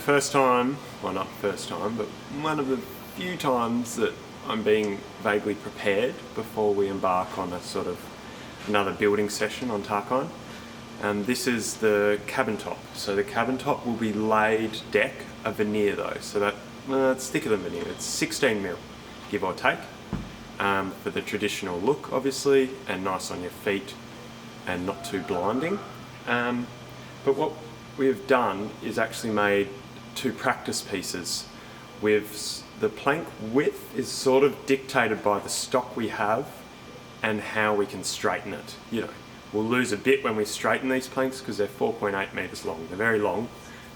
first time, well not first time, but one of the few times that I'm being vaguely prepared before we embark on a sort of another building session on Tarkine. This is the cabin top. So the cabin top will be laid deck, a veneer though, so that it's thicker than veneer. It's 16mm, give or take, for the traditional look obviously, and nice on your feet and not too blinding. But what we've done is actually made two practice pieces. The plank width is sort of dictated by the stock we have and how we can straighten it. You know, we'll lose a bit when we straighten these planks because they're 4.8 meters long. They're very long.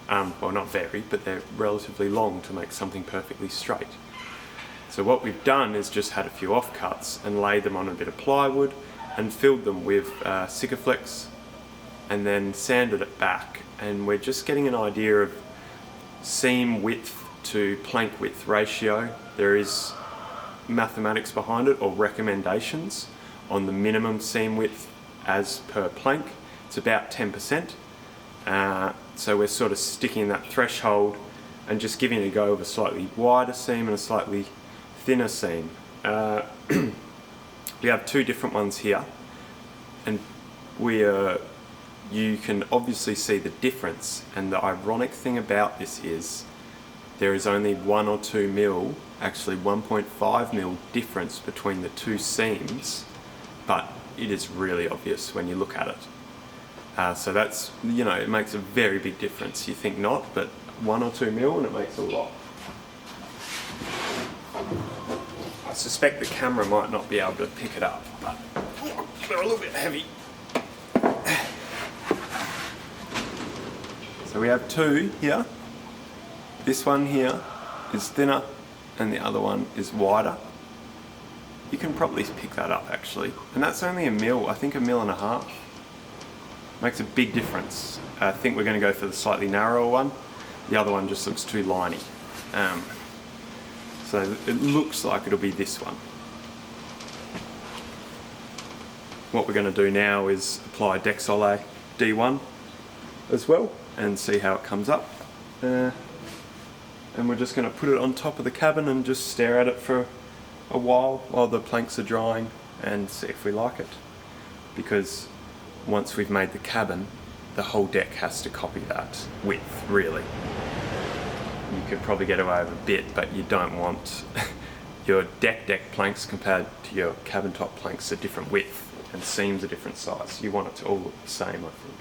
Well, not very, but they're relatively long to make something perfectly straight. So what we've done is just had a few offcuts and laid them on a bit of plywood and filled them with Sikaflex and then sanded it back. And we're just getting an idea of seam width to plank width ratio. There is mathematics behind it, or recommendations on the minimum seam width as per plank. It's about 10%. So we're sort of sticking that threshold and just giving it a go of a slightly wider seam and a slightly thinner seam. We have two different ones here, and you can obviously see the difference, and the ironic thing about this is there is only 1 or 2 mil, actually 1.5 mil difference between the two seams, but it is really obvious when you look at it. So that's, you know, it makes a very big difference. You think not, but 1 or 2 mil and it makes a lot. I suspect the camera might not be able to pick it up, but they're a little bit heavy. So we have two here. This one here is thinner and the other one is wider. You can probably pick that up actually. And that's only 1 mil, I think 1.5 mil. Makes a big difference. I think we're going to go for the slightly narrower one. The other one just looks too liney. So it looks like it'll be this one. What we're going to do now is apply Dexole D1 as well and see how it comes up. And we're just going to put it on top of the cabin and just stare at it for a while the planks are drying and see if we like it. Because once we've made the cabin, the whole deck has to copy that width, really. You could probably get away with a bit, but you don't want your deck planks compared to your cabin top planks a different width and seams a different size. You want it to all look the same, I think.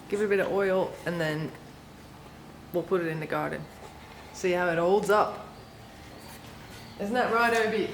Give it a bit of oil and then we'll put it in the garden. See how it holds up. Isn't that right, Obi?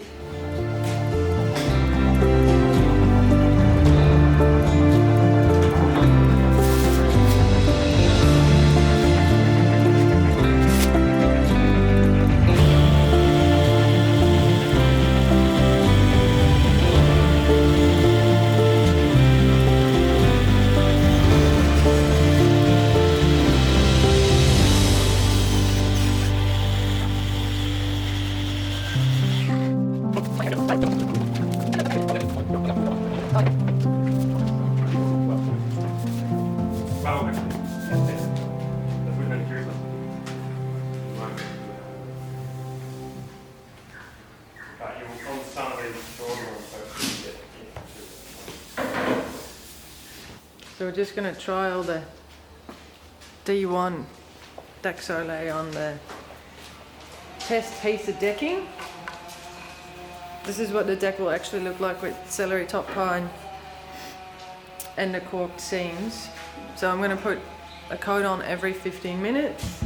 So we're just going to trial the D1 deck soleil on the test piece of decking. This is what the deck will actually look like with celery top pine and the corked seams. So I'm going to put a coat on every 15 minutes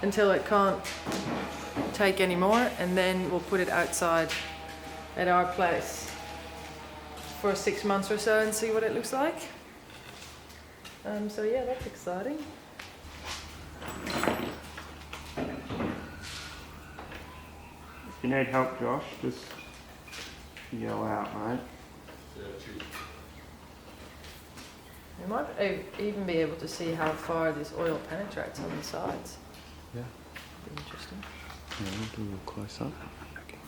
until it can't take any more, and then we'll put it outside at our place for 6 months or so and see what it looks like. So yeah, that's exciting. If you need help, Josh, just yell out, mate. You might even be able to see how far this oil penetrates on the sides. Yeah. Be interesting. Yeah, we'll do a little close up. Okay.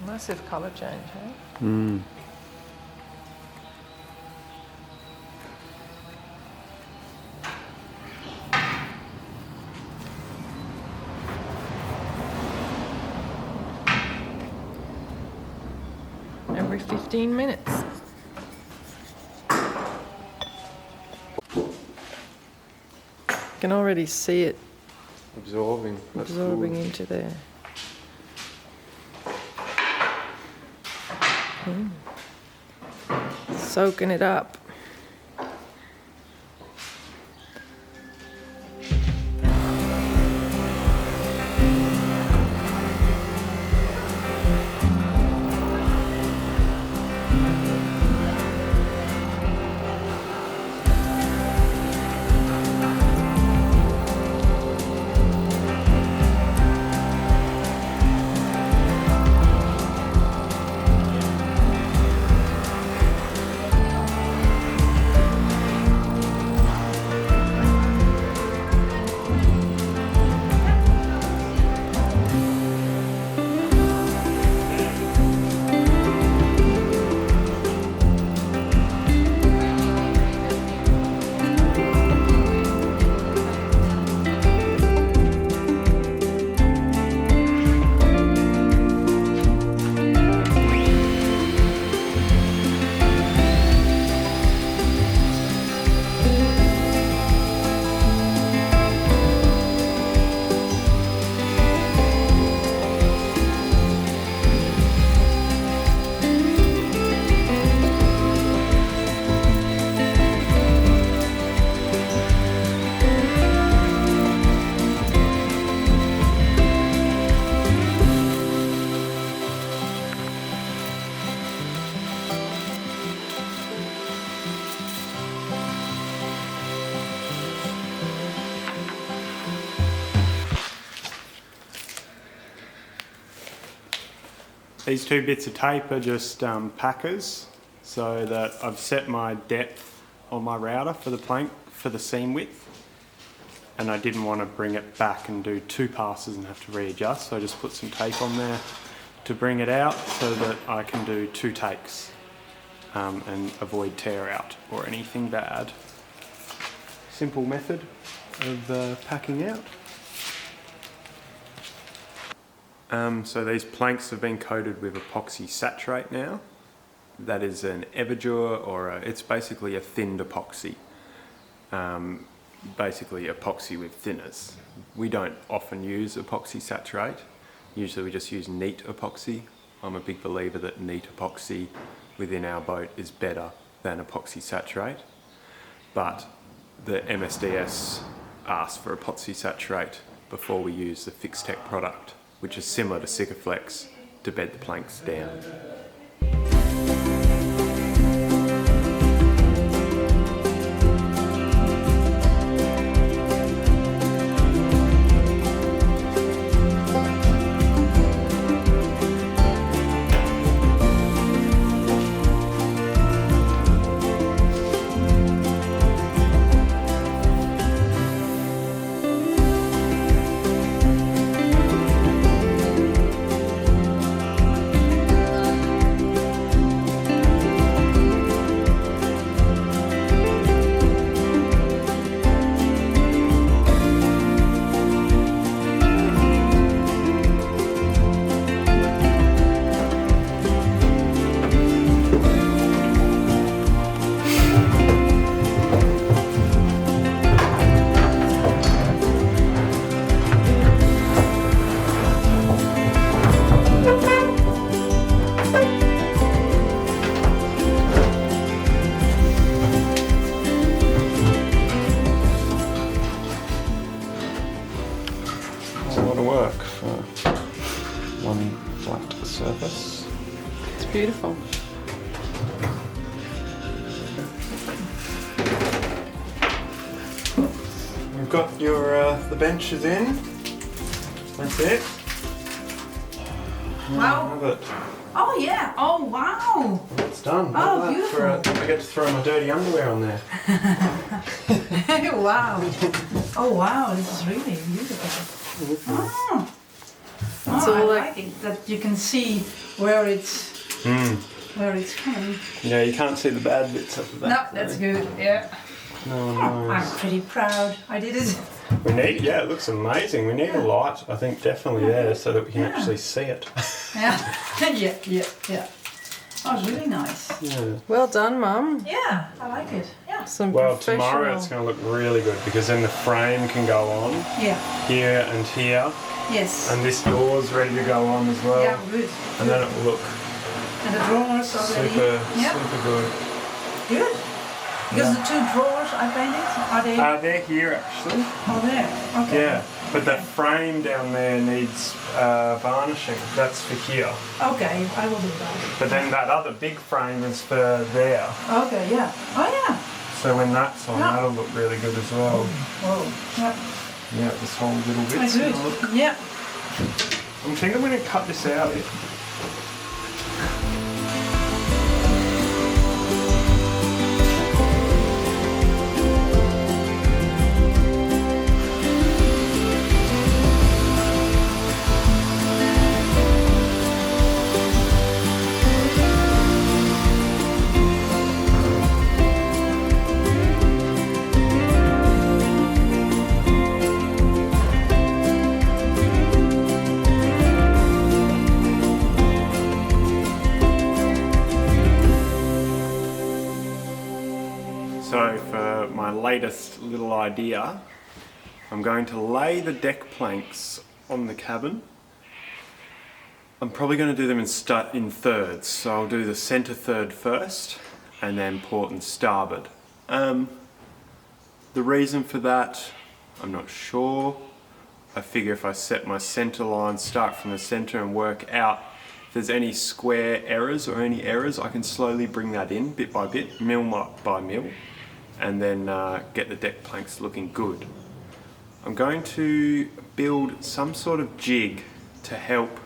Massive colour change, eh? Mm. Every 15 minutes. You can already see it Absorbing. That's absorbing good. into there. Soaking it up. These two bits of tape are just packers, so that I've set my depth on my router for the plank for the seam width, and I didn't want to bring it back and do 2 passes and have to readjust, so I just put some tape on there to bring it out so that I can do 2 takes and avoid tear out or anything bad. Simple method of packing out. So these planks have been coated with epoxy saturate now. That is an Everdur, or it's basically a thinned epoxy. Basically epoxy with thinners. We don't often use epoxy saturate. Usually we just use neat epoxy. I'm a big believer that neat epoxy within our boat is better than epoxy saturate. But the MSDS asked for epoxy saturate before we use the Fixtech product, which is similar to Sikaflex, to bed the planks down. Beautiful. We've got your the benches in. That's it. Wow. Have it. Oh yeah. Oh wow. It's done. Oh, Look at that. I get to throw my dirty underwear on there. Wow. Oh wow. This is really beautiful. Oh. So I like- like it that you can see where it's coming. Yeah, you can't see the bad bits up the No, back. that's good. Yeah. No, I'm nice. pretty proud. I did it. We need, yeah, it looks amazing. We need a light, I think, definitely there so that we can actually see it. Yeah. yeah. Oh, it's really nice. Yeah. Well done, Mum. Yeah, I like it. Yeah. Some Well, professional. tomorrow it's going to look really good because then the frame can go on Yeah. here and here, Yes. and this door's ready to go on as well. Yeah, good. And then it will look And the drawers already. super, Yeah. super good. Good. Because the two drawers I painted, are they? They're here actually. Oh, there. Okay. Yeah, but that frame down there needs varnishing. That's for here. Okay, I will do that. But then that other big frame is for there. Okay, yeah. Oh, yeah. So when that's on, Yeah. that'll look really good as well. Whoa. Yeah. Yeah, this whole little That's bit's good. gonna look. Yeah. I'm thinking I'm going to cut this out. So for my latest little idea, I'm going to lay the deck planks on the cabin. I'm probably going to do them in thirds, so I'll do the centre third first and then port and starboard. The reason for that, I'm not sure. I figure if I set my centre line, start from the centre and work out if there's any square errors or any errors, I can slowly bring that in bit by bit, mil by mil, and then get the deck planks looking good. I'm going to build some sort of jig to help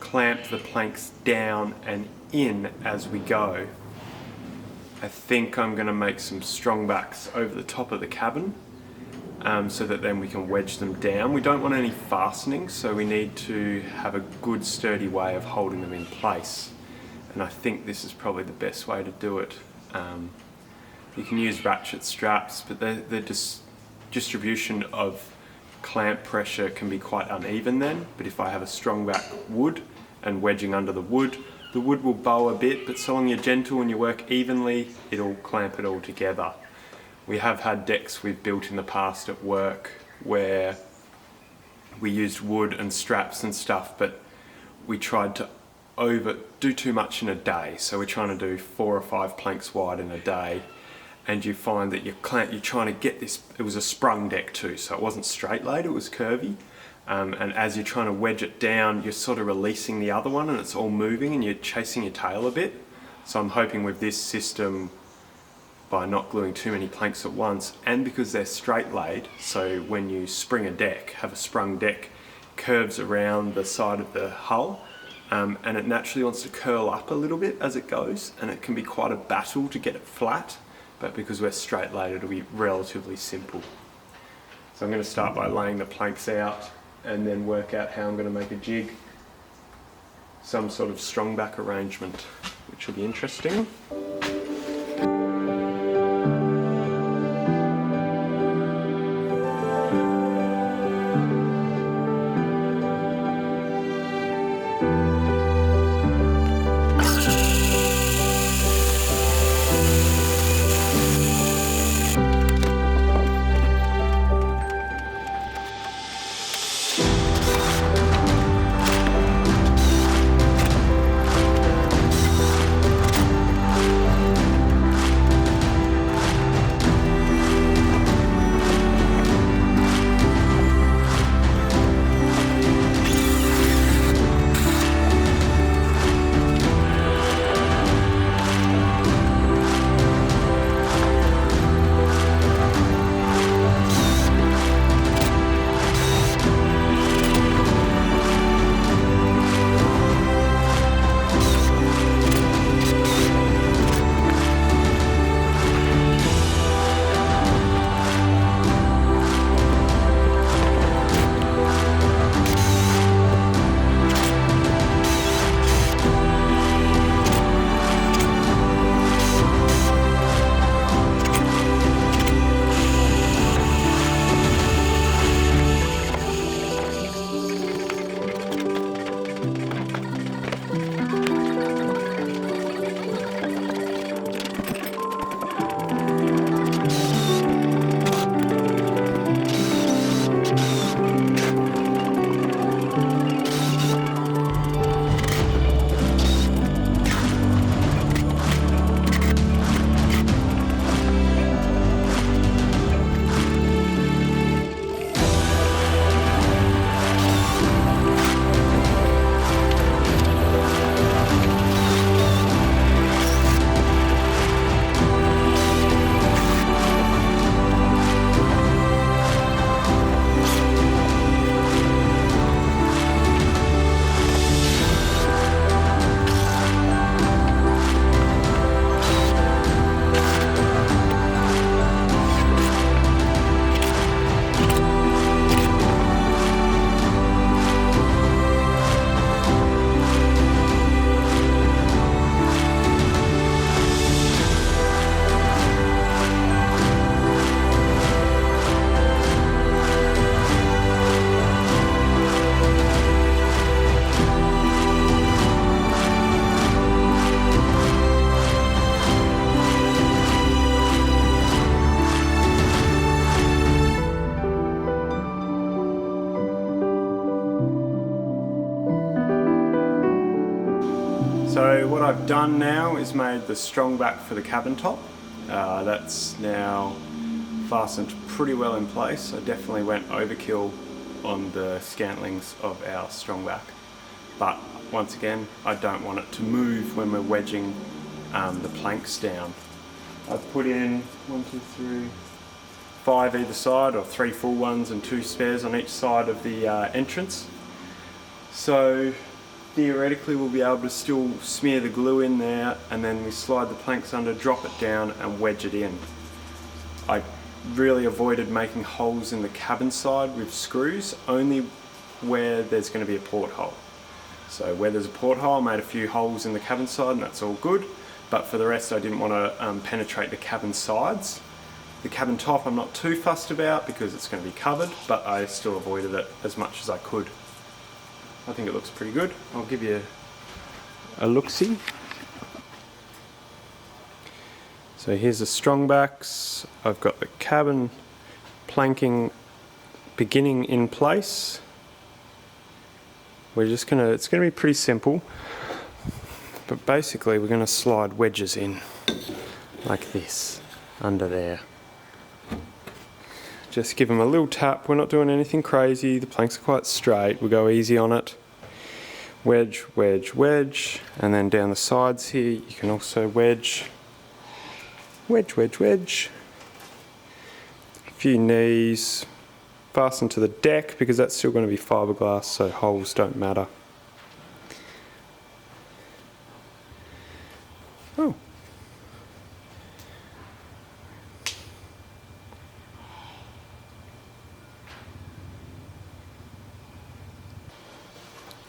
clamp the planks down and in as we go. I think I'm going to make some strong backs over the top of the cabin so that then we can wedge them down. We don't want any fastenings, so we need to have a good sturdy way of holding them in place. And I think this is probably the best way to do it. You can use ratchet straps, but the distribution of clamp pressure can be quite uneven then. But if I have a strong back wood and wedging under the wood will bow a bit, but so long you're gentle and you work evenly, it'll clamp it all together. We have had decks we've built in the past at work where we used wood and straps and stuff, but we tried to do too much in a day. So we're trying to do 4 or 5 planks wide in a day, and you find that you're trying to get this. It was a sprung deck too, so it wasn't straight laid, it was curvy. And as you're trying to wedge it down, you're sort of releasing the other one and it's all moving and you're chasing your tail a bit. So I'm hoping with this system, by not gluing too many planks at once, and because they're straight laid, so when you spring a deck, have a sprung deck, curves around the side of the hull, and it naturally wants to curl up a little bit as it goes, and it can be quite a battle to get it flat, but because we're straight laid, it'll be relatively simple. So I'm going to start by laying the planks out and then work out how I'm going to make a jig, some sort of strong back arrangement, which will be interesting. So what I've done now is made the strong back for the cabin top. That's now fastened pretty well in place. I definitely went overkill on the scantlings of our strong back, but once again I don't want it to move when we're wedging the planks down. I've put in 5 either side, or 3 full ones and 2 spares on each side of the entrance. So theoretically we'll be able to still smear the glue in there, and then we slide the planks under, drop it down and wedge it in. I really avoided making holes in the cabin side with screws, only where there's going to be a porthole. So where there's a porthole, I made a few holes in the cabin side and that's all good, but for the rest I didn't want to penetrate the cabin sides. The cabin top I'm not too fussed about because it's going to be covered, but I still avoided it as much as I could. I think it looks pretty good. I'll give you a look-see. So here's the strong backs. I've got the cabin planking beginning in place. It's gonna be pretty simple, but basically we're gonna slide wedges in like this under there. Just give them a little tap. We're not doing anything crazy. The planks are quite straight. We'll go easy on it. Wedge, wedge, wedge, and then down the sides here you can also wedge. Wedge, wedge, wedge. A few knees. Fasten to the deck because that's still going to be fiberglass, so holes don't matter. Oh.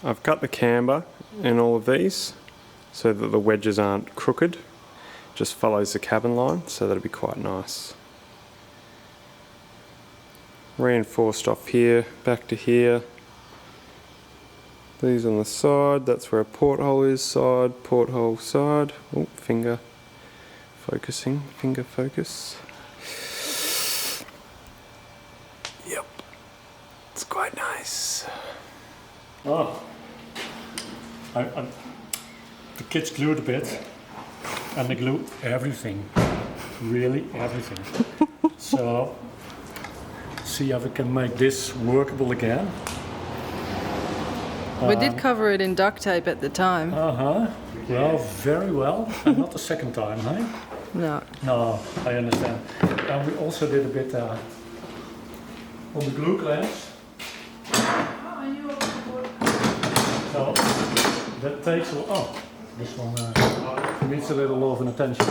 I've cut the camber in all of these so that the wedges aren't crooked. Just follows the cabin line, so that'll be quite nice. Reinforced off here, back to here. These on the side, that's where a porthole is, side, porthole, side. Oh, finger focusing, finger focus. Yep, it's quite nice. Oh, the kids glued a bit, and they glue everything, really everything. So, see if we can make this workable again. We did cover it in duct tape at the time. Well, very well, and not the second time, hey? No. No, I understand. And we also did a bit on the glue clamps. So that takes a while. Oh, this one needs a little love and attention.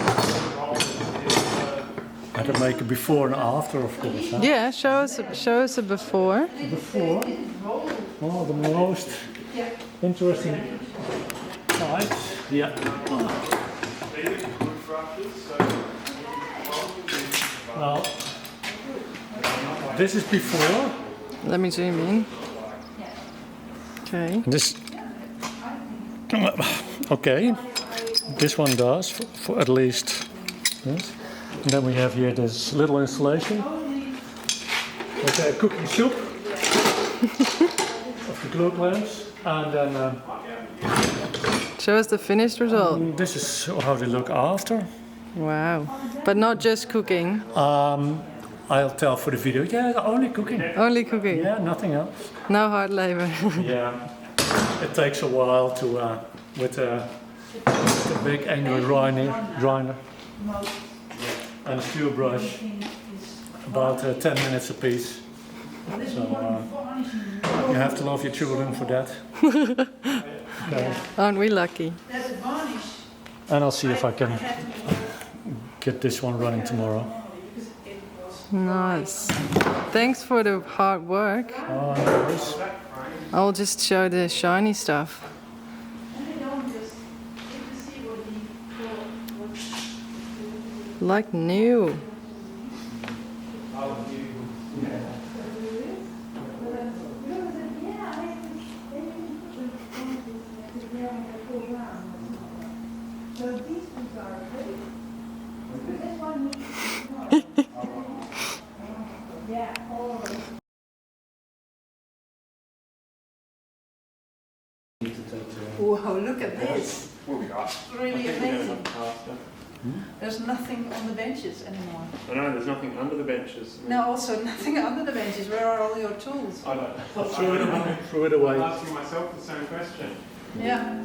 I can make a before and after, of course. Huh? Yeah, show us a before. Before, oh, the most interesting sides. Yeah. Well, this is before. Let me zoom in. Okay. This, okay, this one does for at least this. And then we have here this little installation. Okay, cooking soup of the glue clamps, and then Show us the finished result. this is how they look after. Wow. But not just cooking. I'll tell for the video. Yeah, only cooking. Only cooking. Yeah, nothing else. No hard labor. Yeah, it takes a while to with a big angle grinder and a steel brush, about 10 minutes a piece. So you have to love your children for that. Okay. Aren't we lucky? And I'll see if I can get this one running tomorrow. Nice. Thanks for the hard work. Oh, no worries. I'll just show the shiny stuff. Like new. Wow, look at this. We'll be right. Really amazing. Faster. There's nothing on the benches anymore. I know, there's nothing under the benches. I mean, No, also nothing under the benches. Where are all your tools? I don't know. Throw it away. I'm asking myself the same question. Yeah.